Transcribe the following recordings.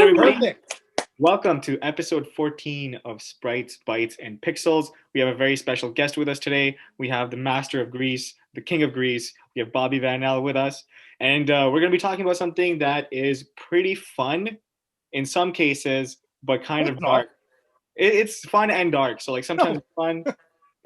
everybody. Perfect. Welcome to episode 14 of Sprites, Bytes, and Pixels. We have a very special guest with us today. We have the master of Greece, the king of Greece. We have Bobby Van L with us. And we're going to be talking about something that is pretty fun in some cases, but kind of dark. It's fun and dark. So like sometimes it's fun.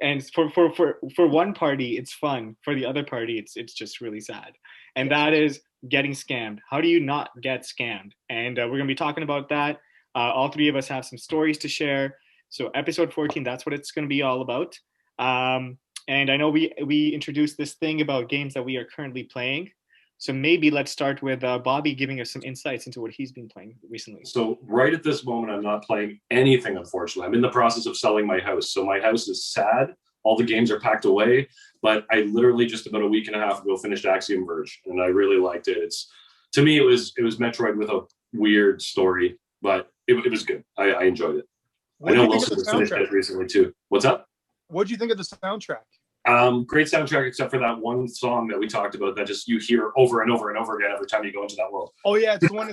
And for one party, it's fun. For the other party, it's just really sad. And that is getting scammed. How do you not get scammed? And we're going to be talking about that. All three of us have some stories to share. So episode 14, that's what it's going to be all about. And I know we introduced this thing about games that we are currently playing. So maybe let's start with Bobby giving us some insights into what he's been playing recently. So right at this moment, I'm not playing anything, unfortunately. I'm in the process of selling my house. So my house is sad. All the games are packed away. But I literally just about a week and a half ago finished Axiom Verge. And I really liked it. To me, it was Metroid with a weird story. But it was good. I enjoyed it. I know Wilson has finished it recently too. What's up? What did you think of the soundtrack? Great soundtrack, except for that one song that we talked about that just you hear over and over and over again every time you go into that world. Oh yeah, it's the one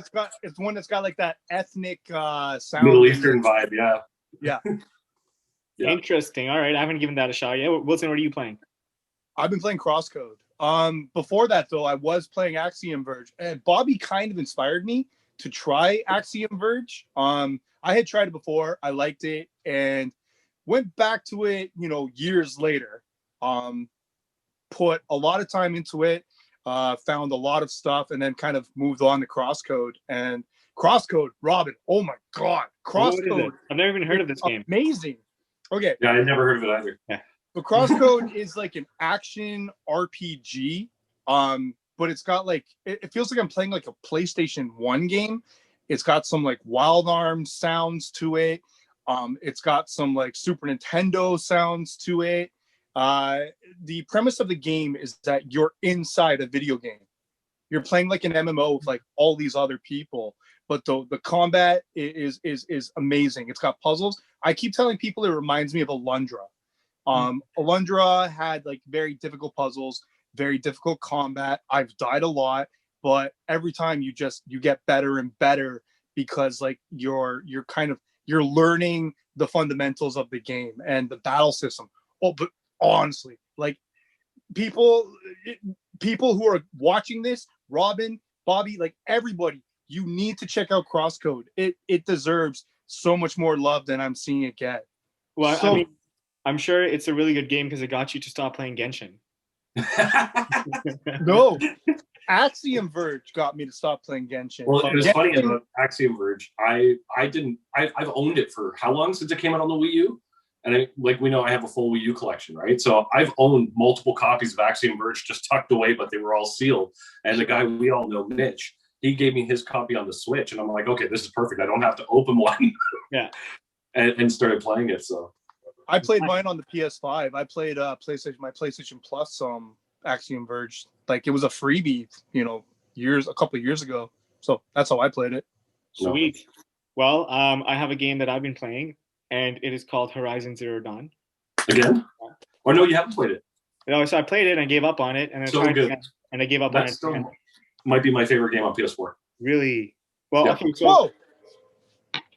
that's got like that ethnic sound. Middle Eastern vibe, yeah. Yeah. Yeah. Interesting. All right, I haven't given that a shot yet. Wilson, what are you playing? I've been playing Crosscode. Before that though, I was playing Axiom Verge, and Bobby kind of inspired me to try Axiom Verge. I had tried it before, I liked it, and went back to it, years later. Put a lot of time into it, found a lot of stuff, and then kind of moved on to Crosscode. And Crosscode, Robin, oh my God, Crosscode. I've never even heard of this game. Amazing. Okay. Yeah, I never heard of it either. Yeah. So Crosscode is like an action RPG. But it's got like, it feels like I'm playing like a PlayStation 1 game. It's got some like Wild Arms sounds to it. It's got some like Super Nintendo sounds to it. The premise of the game is that you're inside a video game. You're playing like an MMO with like all these other people, but the combat is amazing. It's got puzzles. I keep telling people it reminds me of Alundra. Alundra had like very difficult puzzles, very difficult combat. I've died a lot, but every time you get better and better because like you're learning the fundamentals of the game and the battle system. Oh, but honestly, like people who are watching this, Robin, Bobby, like everybody, you need to check out Crosscode. It deserves so much more love than I'm seeing it get. Well, I mean, I'm sure it's a really good game because it got you to stop playing Genshin. No, Axiom Verge got me to stop playing Genshin. Well, it was funny about Axiom Verge. I've owned it for how long since it came out on the Wii U? And we know I have a full Wii U collection, right? So I've owned multiple copies of Axiom Verge just tucked away, but they were all sealed. And the guy we all know, Mitch, he gave me his copy on the Switch. And I'm like, okay, this is perfect. I don't have to open one. Yeah. and started playing it. So I played mine on the PS5. I played my PlayStation Plus Axiom Verge. Like it was a freebie, a couple of years ago. So that's how I played it. Sweet. Well, I have a game that I've been playing, and it is called Horizon Zero Dawn. Again? Or no, you haven't played it. So I played it and I gave up on it, and then I gave up on it. Still might be my favorite game on PS4. Really? Well, yeah. Okay. So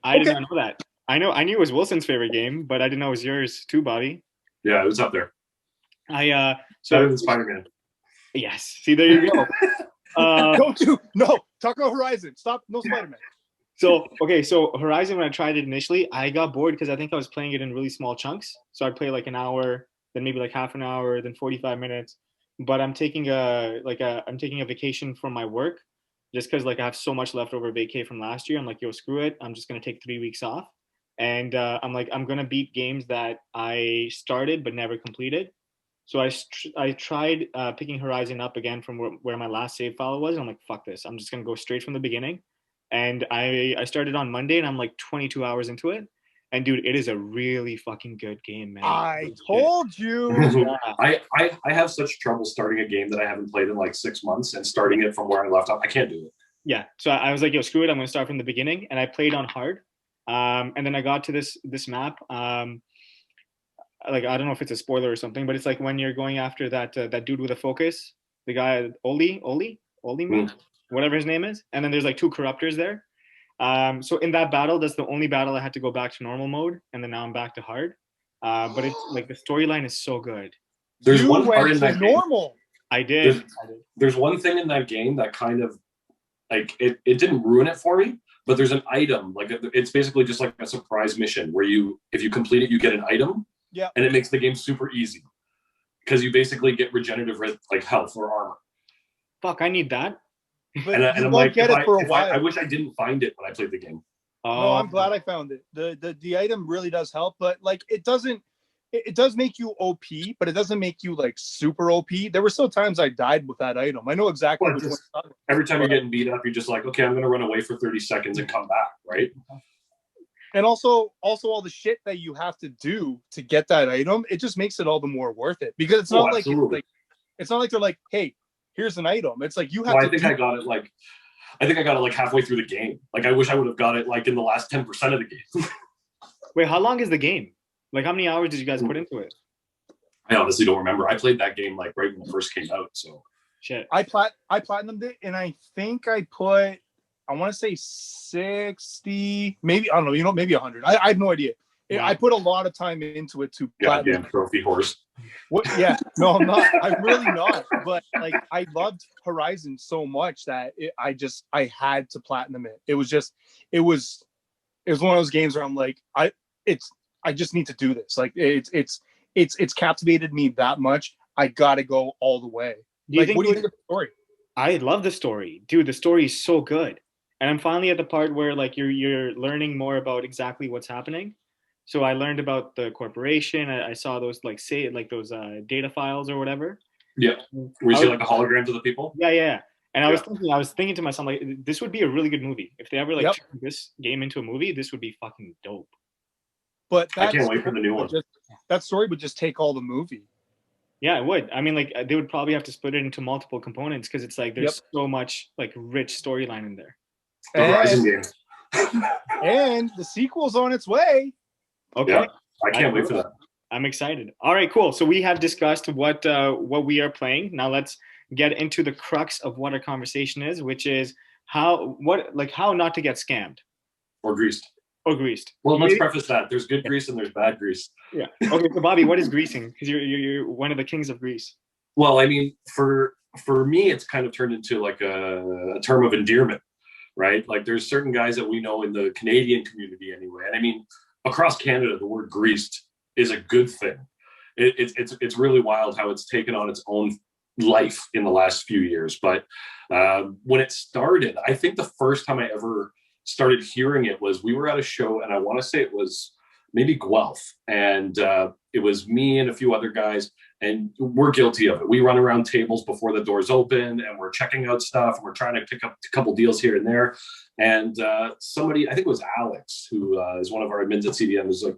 I did not know that. I knew it was Wilson's favorite game, but I didn't know it was yours too, Bobby. Yeah, it was up there. Better than Spider-Man. Yes. See, there you go. Talk about Horizon. Stop. No Spider-Man. So Horizon, when I tried it initially, I got bored because I think I was playing it in really small chunks. So I'd play like an hour, then maybe like half an hour, then 45 minutes. But I'm taking a vacation from my work just because like I have so much leftover vacay from last year. I'm like, yo, screw it. I'm just gonna take 3 weeks off. And I'm like, I'm gonna beat games that I started but never completed. So I tried picking Horizon up again from where my last save file was. And I'm like, fuck this. I'm just gonna go straight from the beginning. And I started on Monday, and I'm like 22 hours into it. And dude, it is a really fucking good game, man. I told you. I have such trouble starting a game that I haven't played in like 6 months and starting it from where I left off. I can't do it. Yeah. So I was like, yo, screw it. I'm gonna start from the beginning. And I played on hard. And then I got to this map. Like I don't know if it's a spoiler or something, but it's like when you're going after that dude with a focus, the guy Oli, whatever his name is, and then there's like two corruptors there, So in that battle, that's the only battle I had to go back to normal mode, and then now I'm back to hard. But it's like the storyline is so good. There's You one part went in to that game. normal. I did. There's, there's one thing in that game that kind of like it didn't ruin it for me, but there's an item like it's basically just like a surprise mission where if you complete it, you get an item. Yeah. And it makes the game super easy because you basically get regenerative like health or armor. Fuck, I need that. But and I'm won't like, get it for a while. I wish I didn't find it when I played the game. No, I'm glad I found it. The item really does help, but like it does make you OP, but it doesn't make you like super OP. There were still times I died with that item. I know exactly which one. Every time you're getting beat up, you're just like, okay, I'm gonna run away for 30 seconds and come back, right? And also all the shit that you have to do to get that item, it just makes it all the more worth it. Because it's not like it's not like they're like, hey, here's an item. It's like you have to. I got it like halfway through the game. Like I wish I would have got it like in the last 10% of the game. Wait, how long is the game? Like how many hours did you guys put into it? I honestly don't remember. I played that game like right when it first came out. So shit. I platinumed it, and I think I put, I want to say 60, maybe, I don't know, maybe 100. I have no idea. Wow. I put a lot of time into it to platinum. Yeah, trophy horse. What? Yeah, no, I'm not. I'm really not. But like, I loved Horizon so much that I had to platinum it. It was one of those games where I'm like, I just need to do this. Like, it's captivated me that much. I gotta go all the way. What do you think of the story? I love the story, dude. The story is so good, and I'm finally at the part where like you're learning more about exactly what's happening. So I learned about the corporation. I saw those those data files or whatever. Yeah, where you see like the holograms of the people. Yeah. And I was thinking to myself, like, this would be a really good movie if they ever turn this game into a movie. This would be fucking dope. But I can't wait for the new one. That story would just take all the movie. Yeah, it would. I mean, like they would probably have to split it into multiple components because it's like there's so much like rich storyline in there. The Horizon games. And the sequel's on its way. Okay. Yeah, I can't wait for that. I'm excited. All right, cool. So we have discussed what we are playing. Now let's get into the crux of what our conversation is, which is how not to get scammed or greased. Well, let's preface that. There's good grease and there's bad grease. Yeah. Okay, so Bobby, what is greasing? Because you're one of the kings of grease. Well, I mean, for me, it's kind of turned into like a term of endearment, right? Like there's certain guys that we know in the Canadian community anyway. And I mean, across Canada, the word greased is a good thing. It's really wild how it's taken on its own life in the last few years. But when it started, I think the first time I ever started hearing it was we were at a show, and I want to say it was maybe Guelph, and it was me and a few other guys, and we're guilty of it. We run around tables before the doors open, and we're checking out stuff, and we're trying to pick up a couple deals here and there. And somebody, I think it was Alex, who is one of our admins at CDM, was like,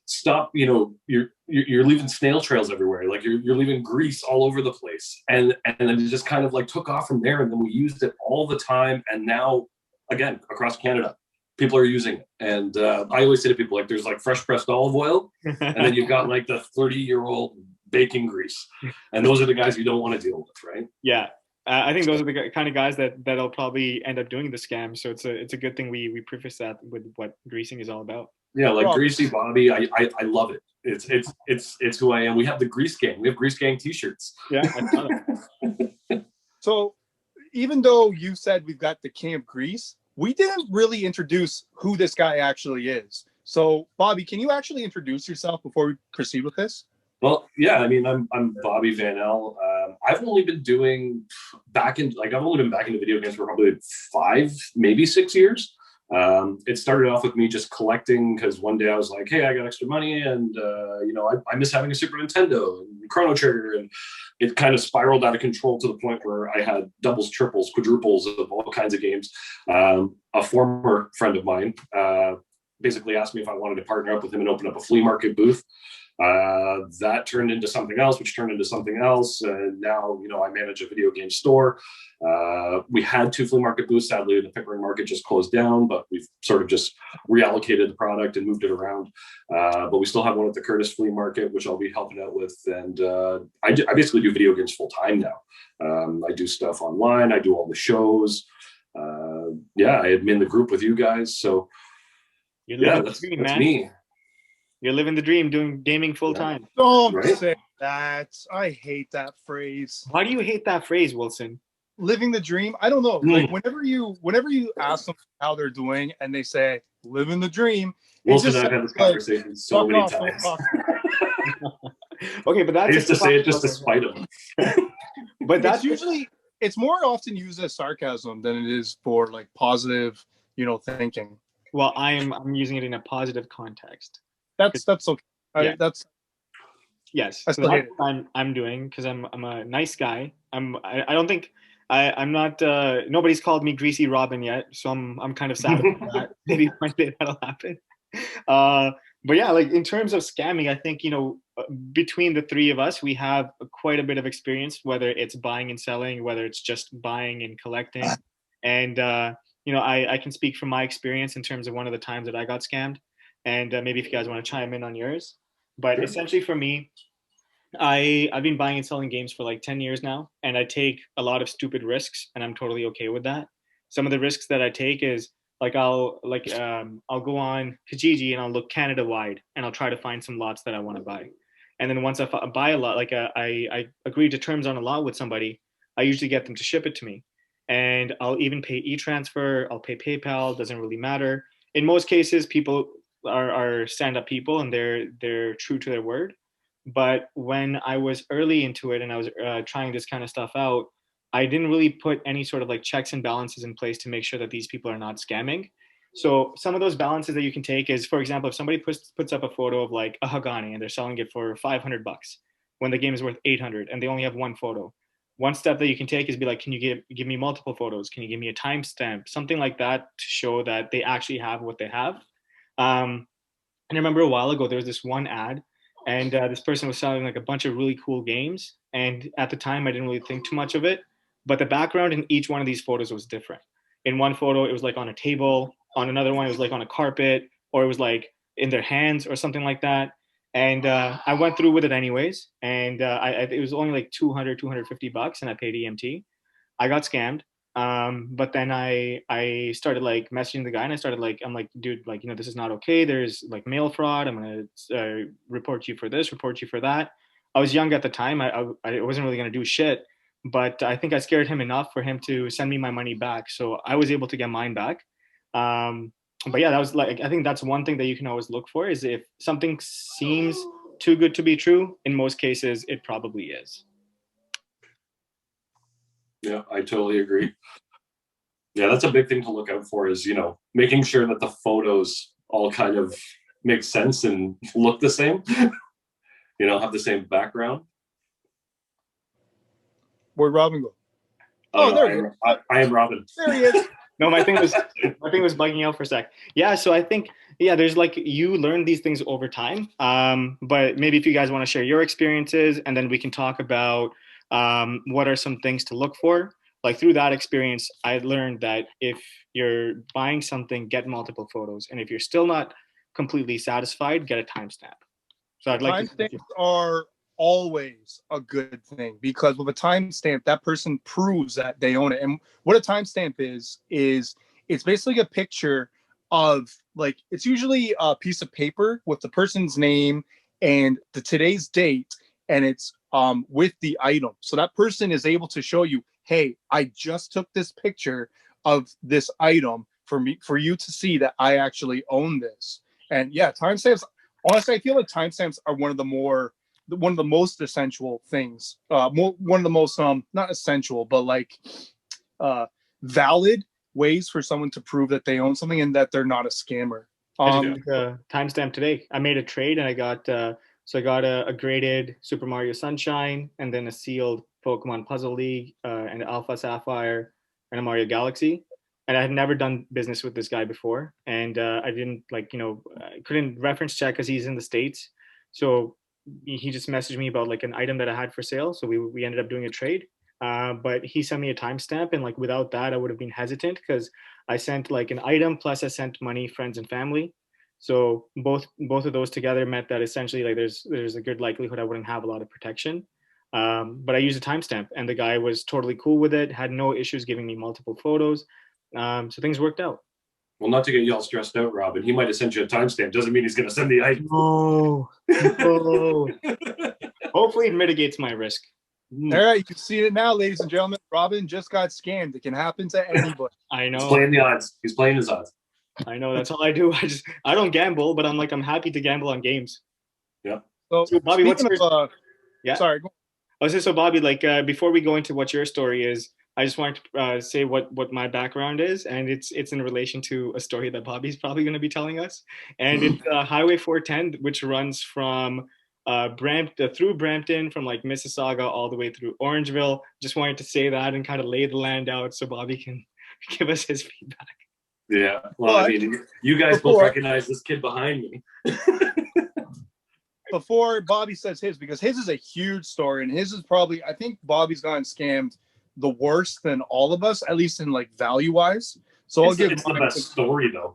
"Stop! You're leaving snail trails everywhere. Like you're leaving grease all over the place." And then it just kind of like took off from there, and then we used it all the time, and now again across Canada, people are using it. And I always say to people, like, there's like fresh pressed olive oil, and then you've got like the 30-year-old baking grease, and those are the guys you don't want to deal with, right? Yeah. I think those are the kind of guys that'll probably end up doing the scam. So it's a good thing we preface that with what greasing is all about. Yeah, like Greasy Bobby, I love it. It's who I am. We have the Grease Gang. We have Grease Gang T-shirts. Yeah, I saw that. So even though you said we've got the King of Grease, we didn't really introduce who this guy actually is. So Bobby, can you actually introduce yourself before we proceed with this? Well, yeah, I mean, I'm Bobby Vanel. I've only been back into video games for probably 5, maybe 6 years. It started off with me just collecting because one day I was like, hey, I got extra money, and I miss having a Super Nintendo and Chrono Trigger, and it kind of spiraled out of control to the point where I had doubles, triples, quadruples of all kinds of games. A former friend of mine basically asked me if I wanted to partner up with him and open up a flea market booth. That turned into something else, which turned into something else. And now, I manage a video game store. We had 2 flea market booths. Sadly, the Pickering market just closed down, but we've sort of just reallocated the product and moved it around. But we still have one at the Curtis Flea Market, which I'll be helping out with. And I basically do video games full time now. I do stuff online. I do all the shows. yeah, I am in the group with you guys. So You're yeah, living the dream, that's man. me. You're living the dream, doing gaming full time. Don't Right? say that. I hate that phrase. Why do you hate that phrase, Wilson? Living the dream. I don't know. Like Mm. whenever you ask them how they're doing and they say living the dream, it Wilson just and I've sounds had this like conversation so fuck many off, don't times. talk. Okay, but I that's used to say it just to spite him. But that's It's more often used as sarcasm than it is for like positive, thinking. well, I'm using it in a positive context. That's okay. Yeah. Yes, I so still hate that's it. what I'm doing because I'm a nice guy. I don't think I'm not. Nobody's called me Greasy Robin yet, so I'm kind of sad about that. Maybe one day that'll happen. Uh, but yeah, like in terms of scamming, I think between the three of us, we have quite a bit of experience, whether it's buying and selling, whether it's just buying and collecting, and I can speak from my experience in terms of one of the times that I got scammed, and maybe if you guys want to chime in on yours. But Sure. essentially, for me, I've been buying and selling games for like 10 years now, and I take a lot of stupid risks, and I'm totally okay with that. Some of the risks that I take is like I'll go on Kijiji and I'll look Canada wide, and I'll try to find some lots that I want to buy. And then once buy a lot, like I agree to terms on a lot with somebody, I usually get them to ship it to me, and I'll even pay e-transfer. I'll pay PayPal. Doesn't really matter. In most cases, people are stand-up people, and they're true to their word. But when I was early into it and I was trying this kind of stuff out, I didn't really put any sort of like checks and balances in place to make sure that these people are not scamming. So some of those balances that you can take is, for example, if somebody puts up a photo of like a Hagani and they're selling it for $500 when the game is worth 800 and they only have one photo. One step that you can take is be like, can you give me multiple photos? Can you give me a timestamp? Something like that to show that they actually have what they have. And I remember a while ago there was this one ad, and this person was selling like a bunch of really cool games. And at the time, I didn't really think too much of it, but the background in each one of these photos was different. In one photo, it was like on a table. On another one, it was like on a carpet, or it was like in their hands, or something like that. And I went through with it anyways, and it was only like 250 bucks, and I paid EMT. I got scammed. But then I started like messaging the guy, and I'm like, dude, like, this is not okay. There's like mail fraud. I'm gonna report you for this, report you for that. I was young at the time. I wasn't really gonna do shit, but I think I scared him enough for him to send me my money back. So I was able to get mine back. But yeah, that was like, I think that's one thing that you can always look for is if something seems too good to be true. In most cases, it probably is. Yeah, I totally agree. Yeah, that's a big thing to look out for is, making sure that the photos all kind of make sense and look the same, have the same background. Where'd Robin go? Oh, no, there he is. I am Robin. There he is. No, my thing was bugging out for a sec. Yeah, so I think there's like you learn these things over time. But maybe if you guys want to share your experiences, and then we can talk about what are some things to look for. Like through that experience, I learned that if you're buying something, get multiple photos, and if you're still not completely satisfied, get a timestamp. So I'd like timestamps are always a good thing because with a timestamp, that person proves that they own it. And what a timestamp is it's basically a picture of like it's usually a piece of paper with the person's name and the today's date, and it's with the item. So that person is able to show you, hey, I just took this picture of this item for you to see that I actually own this. And yeah, timestamps. Honestly, I feel like timestamps are one of the most essential things. One of the most not essential, but like valid ways for someone to prove that they own something and that they're not a scammer. I just took a timestamp today. I made a trade and I got a graded Super Mario Sunshine and then a sealed Pokemon Puzzle League, and Alpha Sapphire and a Mario Galaxy. And I had never done business with this guy before, and I didn't I couldn't reference check because he's in the States. So he just messaged me about like an item that I had for sale. So we ended up doing a trade. But he sent me a timestamp, and like without that, I would have been hesitant because I sent like an item plus I sent money, friends and family. So both of those together meant that essentially like there's a good likelihood I wouldn't have a lot of protection. But I used a timestamp, and the guy was totally cool with it. Had no issues giving me multiple photos. So things worked out. Well, not to get you all stressed out, Robin. He might have sent you a timestamp. Doesn't mean he's going to send the item. No. Hopefully, it mitigates my risk. All right, you can see it now, ladies and gentlemen. Robin just got scammed. It can happen to anybody. I know. He's playing the odds. He's playing his odds. I know. That's all I do. I don't gamble, but I'm happy to gamble on games. Yeah. So Bobby, what's your... yeah? Sorry. Go on. So Bobby, before we go into what your story is, I just wanted to say what my background is, and it's in relation to a story that Bobby's probably going to be telling us, and it's Highway 410, which runs from through Brampton, from Mississauga all the way through Orangeville. Just wanted to say that and kind of lay the land out so Bobby can give us his feedback. Yeah, well, I mean, you guys both recognize this kid behind me. Before Bobby says his, because his is a huge story, and his is probably, I think Bobby's gotten scammed the worst than all of us, at least in value wise. So I'll give it's the best story though.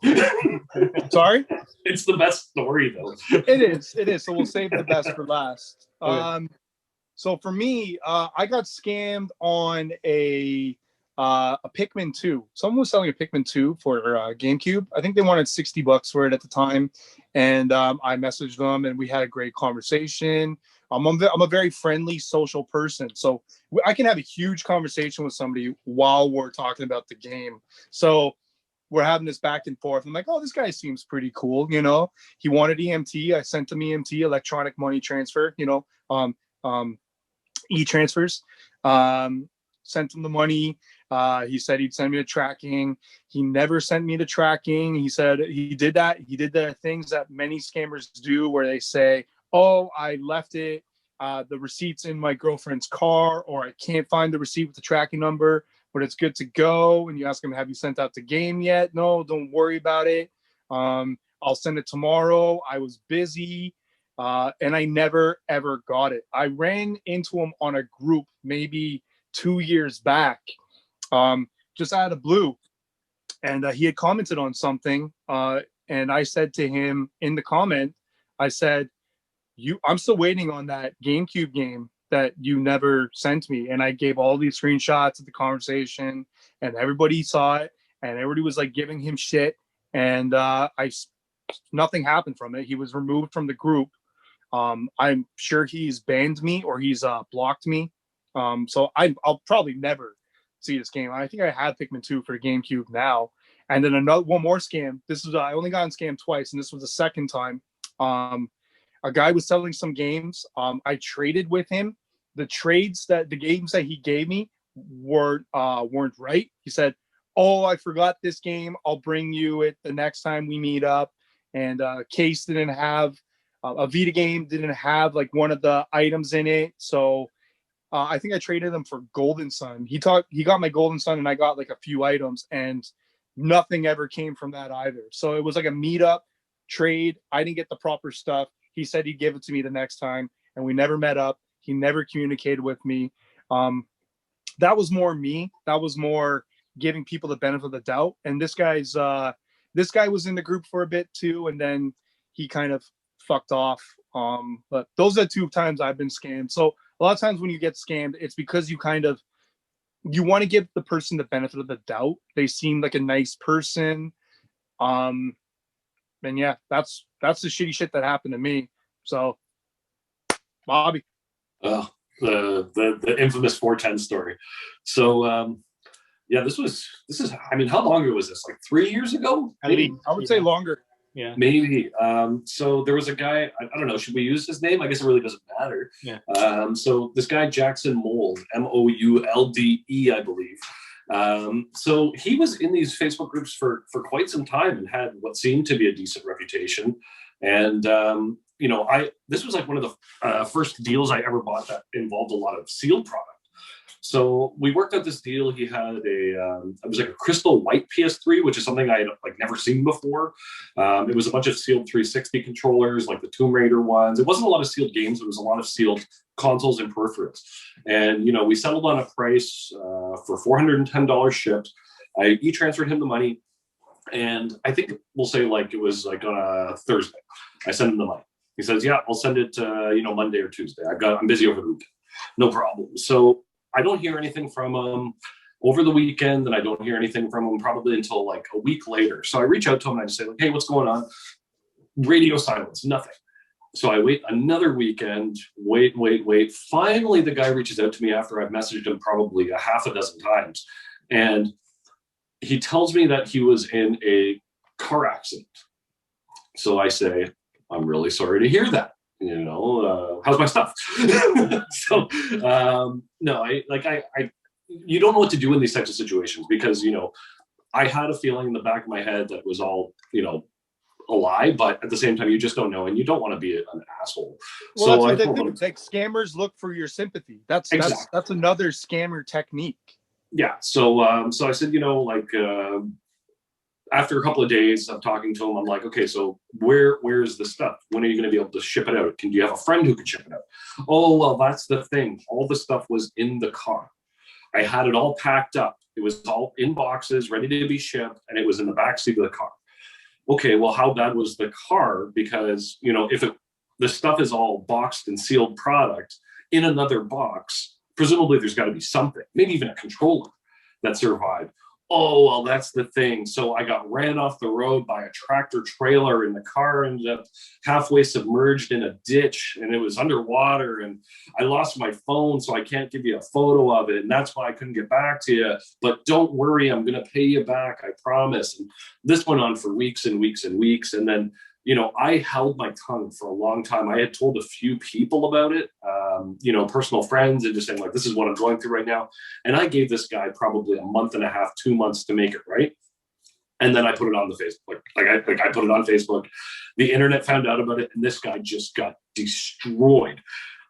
Sorry? It's the best story though. It is. So we'll save the best for last. Okay. So for me, I got scammed on a Pikmin 2. Someone was selling a Pikmin 2 for GameCube. I think they wanted $60 for it at the time. And I messaged them and we had a great conversation. I'm a very friendly, social person. So I can have a huge conversation with somebody while we're talking about the game. So we're having this back and forth. I'm like, oh, this guy seems pretty cool. He wanted EMT. I sent him EMT, electronic money transfer, e-transfers. Sent him the money. He said he'd send me to tracking. He never sent me to tracking. He said he did that. He did the things that many scammers do where they say, oh, I left it, the receipt's in my girlfriend's car, or I can't find the receipt with the tracking number, but it's good to go. And you ask him, have you sent out the game yet? No, don't worry about it. I'll send it tomorrow. I was busy. And I never, ever got it. I ran into him on a group maybe 2 years back, just out of the blue. And he had commented on something. And I said to him in the comment, I said, I'm still waiting on that GameCube game that you never sent me. And I gave all these screenshots of the conversation, and everybody saw it, and everybody was giving him shit. And nothing happened from it. He was removed from the group. I'm sure he's banned me or he's blocked me. So I'll probably never see this game. I think I had Pikmin 2 for the GameCube now. And then one more scam. This was I only got scammed twice, and this was the second time. A guy was selling some games. I traded with him. The games that he gave me weren't right. He said, "Oh, I forgot this game. I'll bring you it the next time we meet up." And Case didn't have a Vita game, didn't have one of the items in it. So I think I traded him for Golden Sun. He got my Golden Sun, and I got a few items, and nothing ever came from that either. So it was a meetup trade. I didn't get the proper stuff. He said he'd give it to me the next time, and we never met up. He never communicated with me. That was more me. That was more giving people the benefit of the doubt. And this guy was in the group for a bit too, and then he kind of fucked off. But those are the 2 times I've been scammed. So a lot of times when you get scammed, it's because you want to give the person the benefit of the doubt. They seem like a nice person. And yeah, that's the shitty shit that happened to me. So, Bobby. Oh, the infamous 410 story. So, yeah, this is. I mean, how long ago was this? 3 years ago? Maybe. I would say longer. Yeah. Maybe. So there was a guy. I don't know. Should we use his name? I guess it really doesn't matter. Yeah. So this guy Jackson Mould, Moulde, I believe. So he was in these Facebook groups for quite some time and had what seemed to be a decent reputation. And, this was one of the first deals I ever bought that involved a lot of sealed product. So we worked out this deal. He had it was a crystal white PS3, which is something I had never seen before. It was a bunch of sealed 360 controllers, like the Tomb Raider ones. It wasn't a lot of sealed games. It was a lot of sealed consoles and peripherals. And, we settled on a price for $410 shipped. I e-transferred him the money. And I think we'll say it was on a Thursday. I sent him the money. He says, yeah, I'll send it Monday or Tuesday. I'm busy over the weekend. No problem. So I don't hear anything from him. over the weekend, and I don't hear anything from him probably until like a week later. So I reach out to him and I just say, like, hey, what's going on? Radio silence, nothing. So I wait another weekend, wait. Finally, the guy reaches out to me after I've messaged him probably a half a dozen times. And he tells me that he was in a car accident. So I say, I'm really sorry to hear that. How's my stuff? So no, you don't know what to do in these types of situations because, I had a feeling in the back of my head that it was all, a lie, but at the same time, you just don't know, and you don't want to be an asshole. Well, so that's I what they told do. him, Like scammers look for your sympathy. That's exactly. another scammer technique. Yeah. So I said, after a couple of days of talking to him, I'm like, okay, so where's the stuff? When are you going to be able to ship it out? Do you have a friend who can ship it out? Oh, well, that's the thing. All the stuff was in the car. I had it all packed up. It was all in boxes, ready to be shipped, and it was in the backseat of the car. Okay, well, how bad was the car? Because, if the stuff is all boxed and sealed product in another box, presumably there's got to be something, maybe even a controller that survived. Oh, well, that's the thing. So I got ran off the road by a tractor trailer, and the car ended up halfway submerged in a ditch, and it was underwater, and I lost my phone, so I can't give you a photo of it, and that's why I couldn't get back to you. But don't worry, I'm going to pay you back, I promise. And this went on for weeks and weeks and weeks, and then I held my tongue for a long time. I had told a few people about it, personal friends, and just saying, like, this is what I'm going through right now. And I gave this guy probably a month and a half, 2 months to make it right. And then I put it on the Facebook. I put it on Facebook. The internet found out about it, and this guy just got destroyed.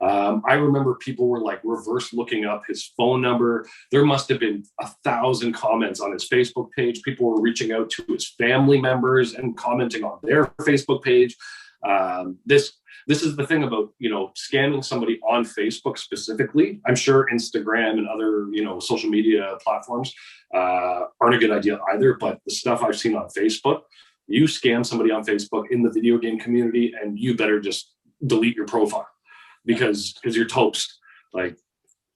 I remember people were like reverse looking up his phone number. There must have been 1,000 comments on his Facebook page. People were reaching out to his family members and commenting on their Facebook page. This is the thing about, scamming somebody on Facebook specifically. I'm sure Instagram and other, social media platforms aren't a good idea either. But the stuff I've seen on Facebook, you scam somebody on Facebook in the video game community, and you better just delete your profile. Because you're toast. Like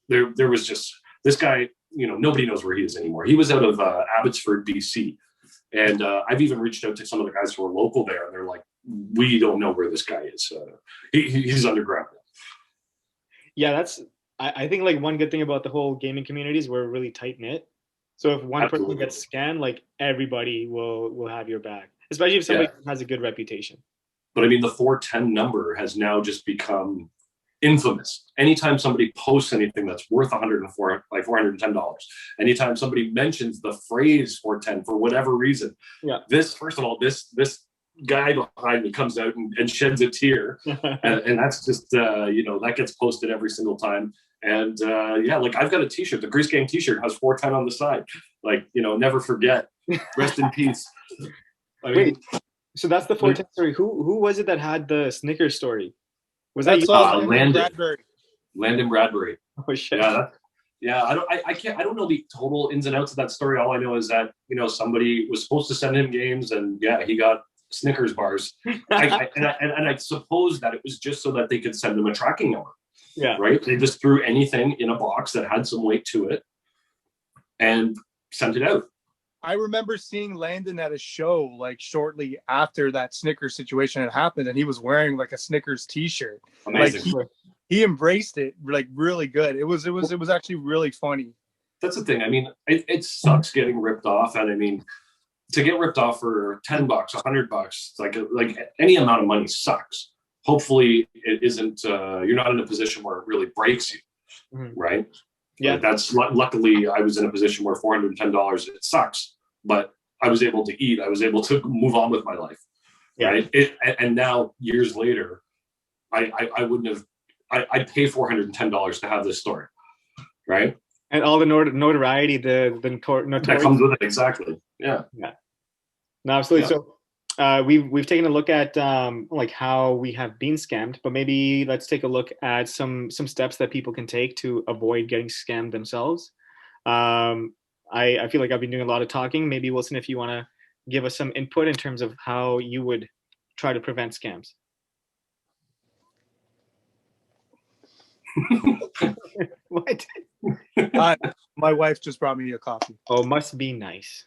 there was just this guy, nobody knows where he is anymore. He was out of Abbotsford, BC. And I've even reached out to some of the guys who are local there, and they're like, we don't know where this guy is. He's underground. Yeah, I think like one good thing about the whole gaming community is we're really tight knit. So if one person gets scanned, like everybody will have your back, especially if somebody has a good reputation. But I mean, the 410 number has now just become infamous. Anytime somebody posts anything that's worth $410, anytime somebody mentions the phrase 410 for whatever reason, first of all, this guy behind me comes out and sheds a tear, and that's just that gets posted every single time. And like I've got a T-shirt, the Grease Gang T-shirt has 410 on the side. Like, never forget. Rest in peace. Wait, so that's the 410 story. Who was it that had the Snickers story? Was that you? Landon Bradbury. Landon Bradbury. Oh shit. Yeah. I don't know the total ins and outs of that story. All I know is that somebody was supposed to send him games, and he got Snickers bars. I suppose that it was just so that they could send him a tracking number. Yeah. Right. They just threw anything in a box that had some weight to it and sent it out. I remember seeing Landon at a show like shortly after that Snickers situation had happened, and he was wearing like a Snickers T-shirt. Amazing. Like he embraced it like really good. It was actually really funny. That's the thing. I mean, it sucks getting ripped off, and I mean, to get ripped off for $10, $100, like any amount of money sucks. Hopefully, it isn't. You're not in a position where it really breaks you, right? Yeah, like that's luckily I was in a position where $410 it sucks, but I was able to eat. I was able to move on with my life. Yeah. Right. And now years later, I wouldn't have. I'd pay $410 to have this story, right? And all the notoriety, the notoriety that comes with it, exactly. Yeah. Yeah. No, absolutely. Yeah. So we've taken a look at like how we have been scammed, but maybe let's take a look at some steps that people can take to avoid getting scammed themselves. I feel like I've been doing a lot of talking. Maybe Wilson, if you want to give us some input in terms of how you would try to prevent scams. What? My wife just brought me a coffee. Oh, must be nice.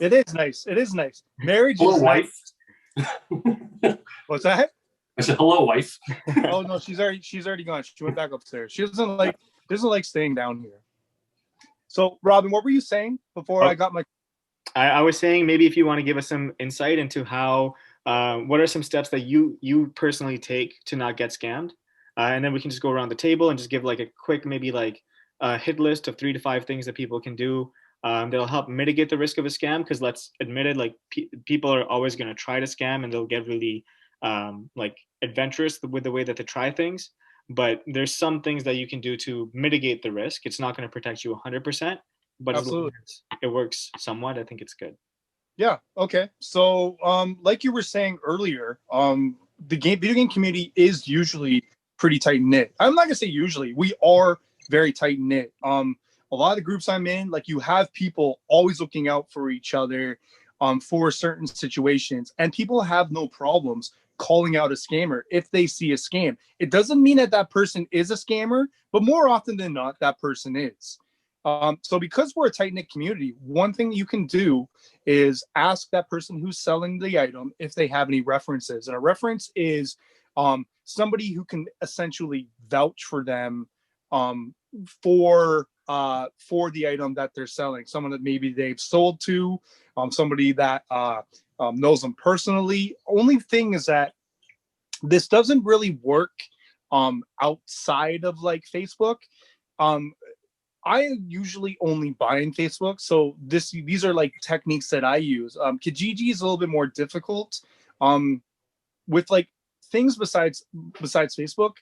It is nice. It is nice. Marriage Hello, is wife. Nice. What's that? I said, hello, wife. Oh no, she's already gone. She went back upstairs. She doesn't like staying down here. So, Robin, what were you saying before I got my? I was saying maybe if you want to give us some insight into how, what are some steps that you personally take to not get scammed, and then we can just go around the table and just give like a quick maybe like a hit list of 3 to 5 things that people can do that'll help mitigate the risk of a scam. Because let's admit it, like people are always going to try to scam and they'll get really like adventurous with the way that they try things. But there's some things that you can do to mitigate the risk. It's not going to protect you 100%, but as long as it works somewhat, I think it's good. Yeah. Okay. So, like you were saying earlier, the video game community is usually pretty tight knit. I'm not gonna say usually. We are very tight knit. A lot of the groups I'm in, like you have people always looking out for each other, for certain situations, and people have no problems calling out a scammer if they see a scam. It doesn't mean that that person is a scammer, but more often than not, that person is. So because we're a tight-knit community, one thing you can do is ask that person who's selling the item if they have any references. And a reference is somebody who can essentially vouch for them for the item that they're selling. Someone that maybe they've sold to, somebody that knows them personally. Only thing is that this doesn't really work outside of like Facebook. I usually only buy in Facebook, so these are like techniques that I use. Kijiji is a little bit more difficult. With like things besides Facebook,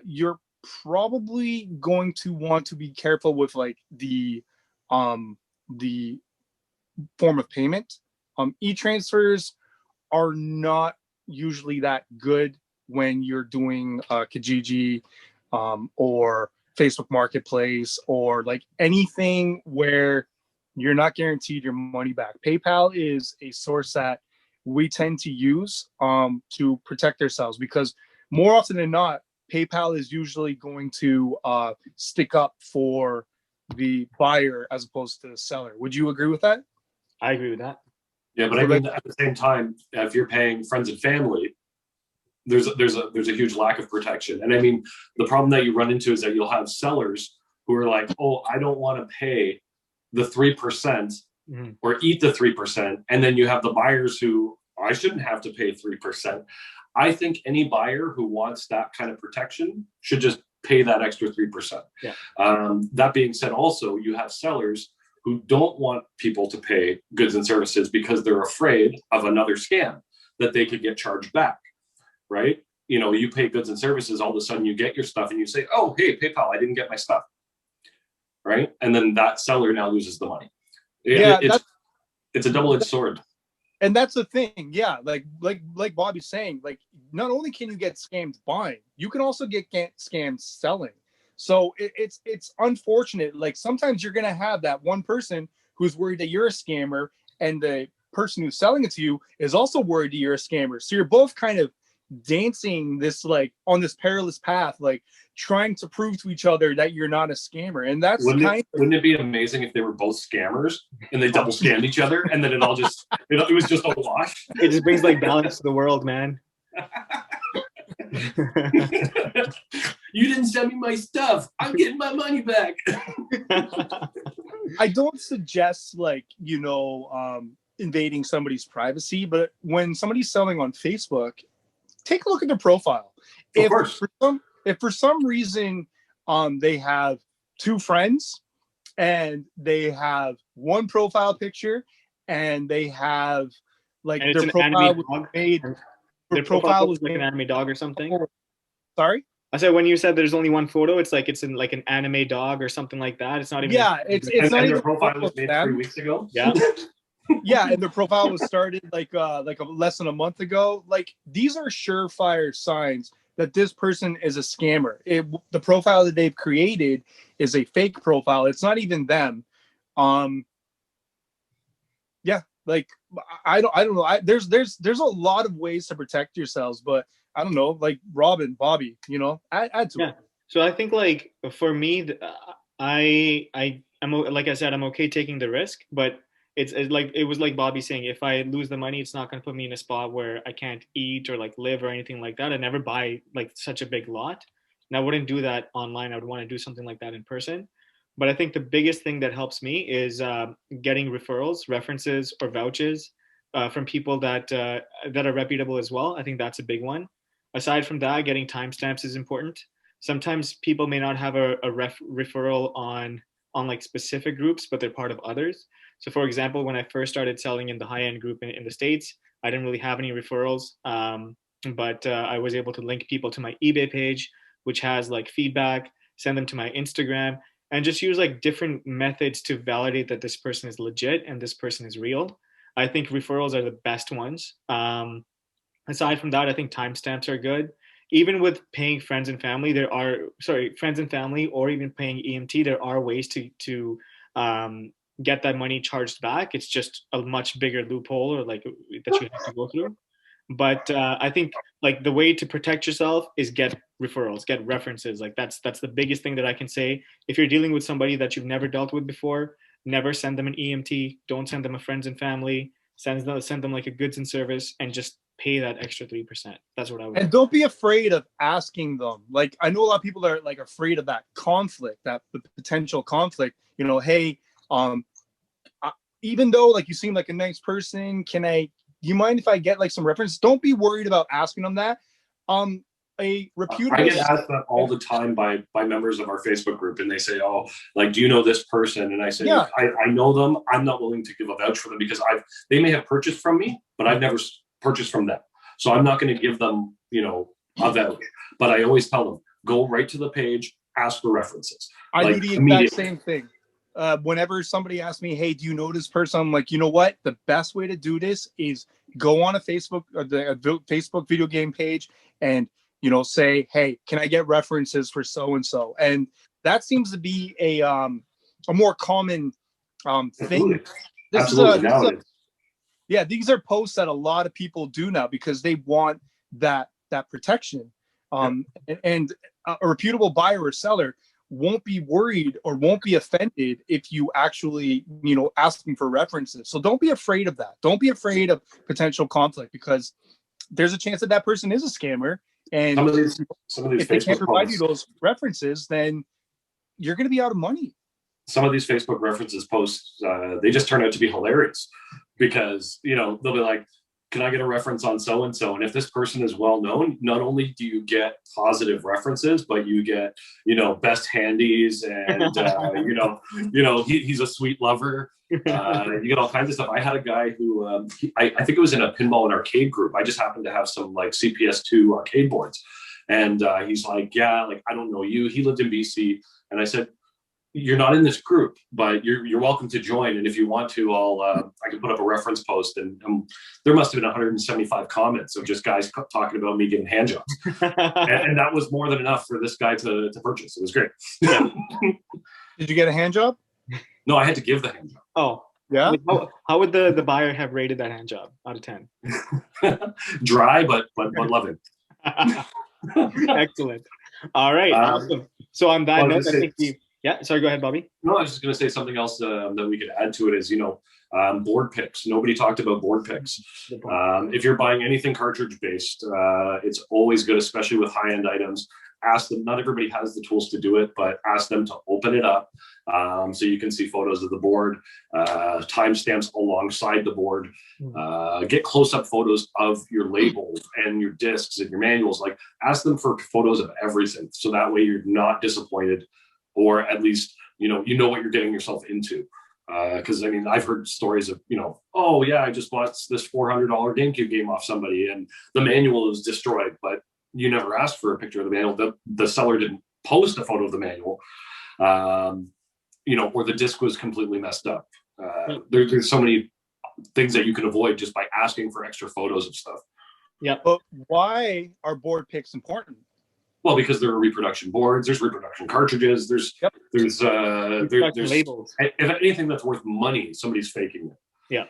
you're probably going to want to be careful with like the form of payment. E-transfers are not usually that good when you're doing Kijiji or Facebook Marketplace or like anything where you're not guaranteed your money back. PayPal is a source that we tend to use to protect ourselves, because more often than not, PayPal is usually going to stick up for the buyer as opposed to the seller. Would you agree with that? I agree with that. Yeah, but I mean, at the same time, if you're paying friends and family, there's a huge lack of protection. And I mean, the problem that you run into is that you'll have sellers who are like, oh, I don't want to pay the 3% or eat the 3%. And then you have the buyers who, I shouldn't have to pay 3%. I think any buyer who wants that kind of protection should just pay that extra 3%. Yeah. That being said, also, you have sellers who don't want people to pay goods and services because they're afraid of another scam that they could get charged back. Right? You know, you pay goods and services, all of a sudden you get your stuff and you say, oh, hey, PayPal, I didn't get my stuff. Right? And then that seller now loses the money. It's a double-edged sword. And that's the thing. Yeah. Like Bobby's saying, like, not only can you get scammed buying, you can also get scammed selling. So it's unfortunate. Like sometimes you're going to have that one person who's worried that you're a scammer, and the person who's selling it to you is also worried that you're a scammer. So you're both kind of dancing this like on this perilous path, like trying to prove to each other that you're not a scammer. And that's wouldn't it be amazing if they were both scammers and they double scammed each other, and then it all just it was just a wash? It just brings like balance to the world, man. You didn't send me my stuff. I'm getting my money back. I don't suggest like, invading somebody's privacy, but when somebody's selling on Facebook, take a look at their profile. If for some reason they have 2 friends and they have one profile picture and they have like and their profile was made. Their profile was like an anime dog or something. Sorry? I said when you said there's only one photo, it's like it's in like an anime dog or something like that. It's not even. Yeah, it's not even. Their profile was made 3 weeks ago. Yeah. Yeah, and their profile was started like less than a month ago. Like these are surefire signs that this person is a scammer. The profile that they've created is a fake profile. It's not even them. Yeah, like I don't know. There's a lot of ways to protect yourselves, but I don't know, like Robin, Bobby, add to it. So I think like for me, Like I said, I'm okay taking the risk, but it's like it was like Bobby saying, if I lose the money, it's not going to put me in a spot where I can't eat or like live or anything like that. I never buy like such a big lot, and I wouldn't do that online. I would want to do something like that in person. But I think the biggest thing that helps me is getting referrals, references, or vouchers from people that are reputable as well. I think that's a big one. Aside from that, getting timestamps is important. Sometimes people may not have a referral on like specific groups, but they're part of others. So, for example, when I first started selling in the high end group in the States, I didn't really have any referrals, but I was able to link people to my eBay page, which has like feedback, send them to my Instagram, and just use like different methods to validate that this person is legit and this person is real. I think referrals are the best ones. Aside from that, I think timestamps are good. Even with paying friends and family, there are friends and family, or even paying EMT, there are ways get that money charged back. It's just a much bigger loophole, or like that you have to go through. But I think like the way to protect yourself is get referrals, get references. Like that's the biggest thing that I can say. If you're dealing with somebody that you've never dealt with before, never send them an EMT. Don't send them a friends and family. Send them like a goods and service, and just pay that extra 3%. That's what I would do. And don't be afraid of asking them. Like, I know a lot of people are like afraid of that conflict, that the potential conflict. You know, hey, even though like you seem like a nice person, do you mind if I get like some reference? Don't be worried about asking them that. A reputable. I get asked that all the time by members of our Facebook group, and they say, "Oh, like, do you know this person?" And I say, Yeah. I know them. I'm not willing to give a vouch for them because they may have purchased from me, but I've never purchased from them. So I'm not going to give them, a vouch. But I always tell them, go right to the page, ask for references. I do the exact same thing. Whenever somebody asks me, hey, do you know this person? I'm like, you know what? The best way to do this is go on a Facebook or the Facebook video game page and, say, hey, can I get references for so-and-so? And that seems to be a more common thing. Absolutely. Yeah, these are posts that a lot of people do now because they want that protection. And a reputable buyer or seller won't be worried or won't be offended if you actually, ask them for references. So don't be afraid of that. Don't be afraid of potential conflict, because there's a chance that that person is a scammer. And some of these if they Facebook can't provide posts, you those references, then you're going to be out of money. Some of these Facebook references posts, they just turn out to be hilarious because, they'll be like, can I get a reference on so-and-so? And if this person is well known, not only do you get positive references, but you get, best handies and, he's a sweet lover. You get all kinds of stuff. I had a guy who, I think it was in a pinball and arcade group. I just happened to have some like CPS2 arcade boards. And he's like, yeah, like, I don't know you. He lived in BC. And I said, you're not in this group, but you're welcome to join. And if you want to, I can put up a reference post. And there must have been 175 comments of just guys talking about me getting hand jobs. and that was more than enough for this guy to purchase. It was great. Did you get a hand job? No, I had to give the hand job. Oh, yeah. How would the buyer have rated that hand job out of 10? Dry, but loving. Excellent. All right. Awesome. So on that note, I think yeah, sorry, go ahead, Bobby. No, I was just going to say something else that we could add to it is, board picks. Nobody talked about board picks. If you're buying anything cartridge-based, it's always good, especially with high-end items. Ask them, not everybody has the tools to do it, but ask them to open it up so you can see photos of the board, timestamps alongside the board, get close-up photos of your labels and your discs and your manuals. Like, ask them for photos of everything, so that way you're not disappointed, or at least, you know what you're getting yourself into. Because I've heard stories of, oh yeah, I just bought this $400 GameCube game off somebody and the manual is destroyed, but you never asked for a picture of the manual. The seller didn't post a photo of the manual, or the disc was completely messed up. There's so many things that you can avoid just by asking for extra photos of stuff. Yeah. But why are board picks important? Well, because there are reproduction boards, there's reproduction cartridges, there's labels. If anything that's worth money, somebody's faking it. Yeah.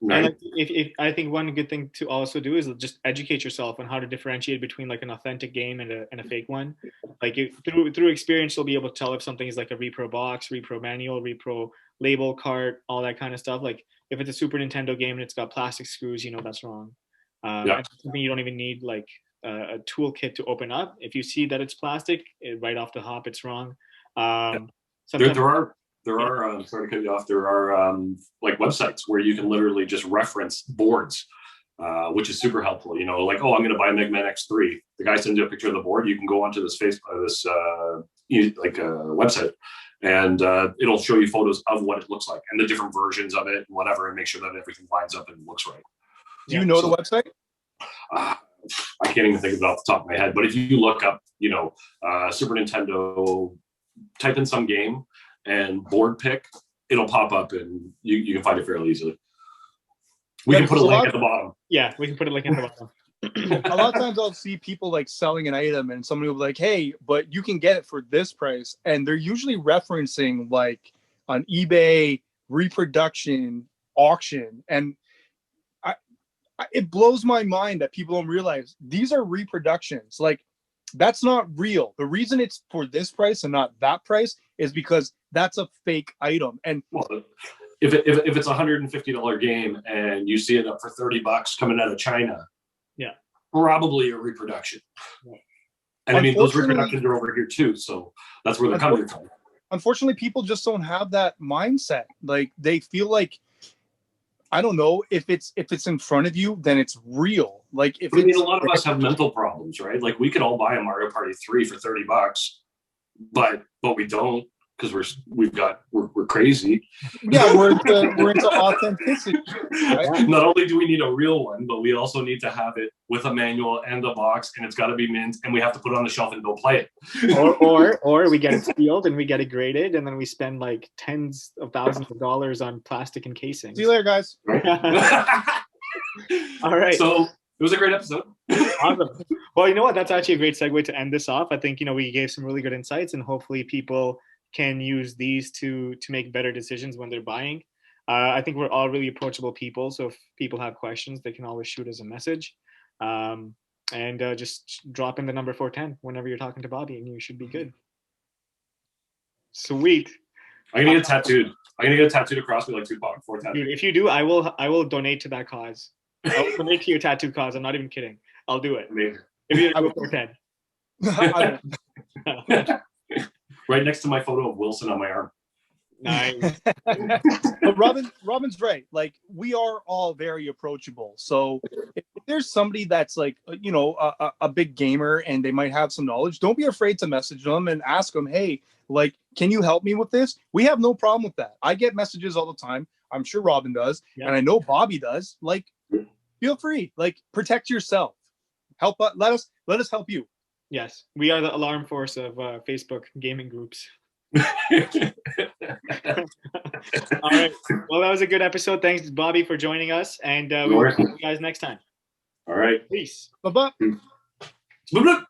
And Right. like, if I think one good thing to also do is just educate yourself on how to differentiate between like an authentic game and a fake one. Like through experience, you'll be able to tell if something is like a repro box, repro manual, repro label, cart, all that kind of stuff. Like if it's a Super Nintendo game and it's got plastic screws, you know that's wrong. Yeah. And something you don't even need like a toolkit to open up. If you see that it's plastic, right off the hop, it's wrong. Yeah. Um, There, sometimes, there are there yeah, are sorry to cut you off. There are like websites where you can literally just reference boards, which is super helpful. You know, like, oh, I'm going to buy a Mega Man X3. The guy sends you a picture of the board. You can go onto this website, and it'll show you photos of what it looks like and the different versions of it and whatever, and make sure that everything lines up and looks right. Do you know the website? Uh, I can't even think of it off the top of my head. But if you look up, Super Nintendo, type in some game and board pick, it'll pop up and you can find it fairly easily. We can put a link at the bottom. Yeah, we can put a link at the bottom. A lot of times I'll see people like selling an item and somebody will be like, hey, but you can get it for this price. And they're usually referencing like an eBay reproduction auction. And it blows my mind that people don't realize these are reproductions. Like, that's not real. The reason it's for this price and not that price is because that's a fake item. And well, if it's $150 game and you see it up for $30 coming out of China, yeah, probably a reproduction. Yeah. And I mean, those reproductions are over here too, so that's where they're coming from. Unfortunately, people just don't have that mindset. Like, they feel like, I don't know, if it's in front of you, then it's real. Like, if I mean, a lot of us have mental problems, right? Like, we could all buy a Mario Party 3 for $30, but we don't, because we're crazy. Yeah, we're into authenticity. Right? Not only do we need a real one, but we also need to have it with a manual and a box, and it's got to be mint, and we have to put it on the shelf and go play it. or we get it sealed and we get it graded, and then we spend like tens of thousands of dollars on plastic and casings. See you later, guys. All right. So it was a great episode. Awesome. Well, you know what? That's actually a great segue to end this off. I think, we gave some really good insights, and hopefully people can use these to make better decisions when they're buying. I think we're all really approachable people, so if people have questions, they can always shoot us a message, and just drop in the number 410 whenever you're talking to Bobby, and you should be good. Sweet. I'm gonna get tattooed. I'm gonna get tattooed across me like Tupac. 410. Dude, if you do, I will donate to that cause. I will donate to your tattoo cause. I'm not even kidding. I'll do it. Amazing. If you go 410. Right next to my photo of Wilson on my arm. Nice. But Robin's right. Like, we are all very approachable. So if there's somebody that's like, a big gamer and they might have some knowledge, don't be afraid to message them and ask them, hey, like, can you help me with this? We have no problem with that. I get messages all the time. I'm sure Robin does. Yeah. And I know Bobby does. Like, feel free. Like, protect yourself. Let us help you. Yes, we are the alarm force of Facebook gaming groups. All right. Well, that was a good episode. Thanks, Bobby, for joining us. And we will see you guys next time. All right. Peace. Bye-bye. Bye-bye.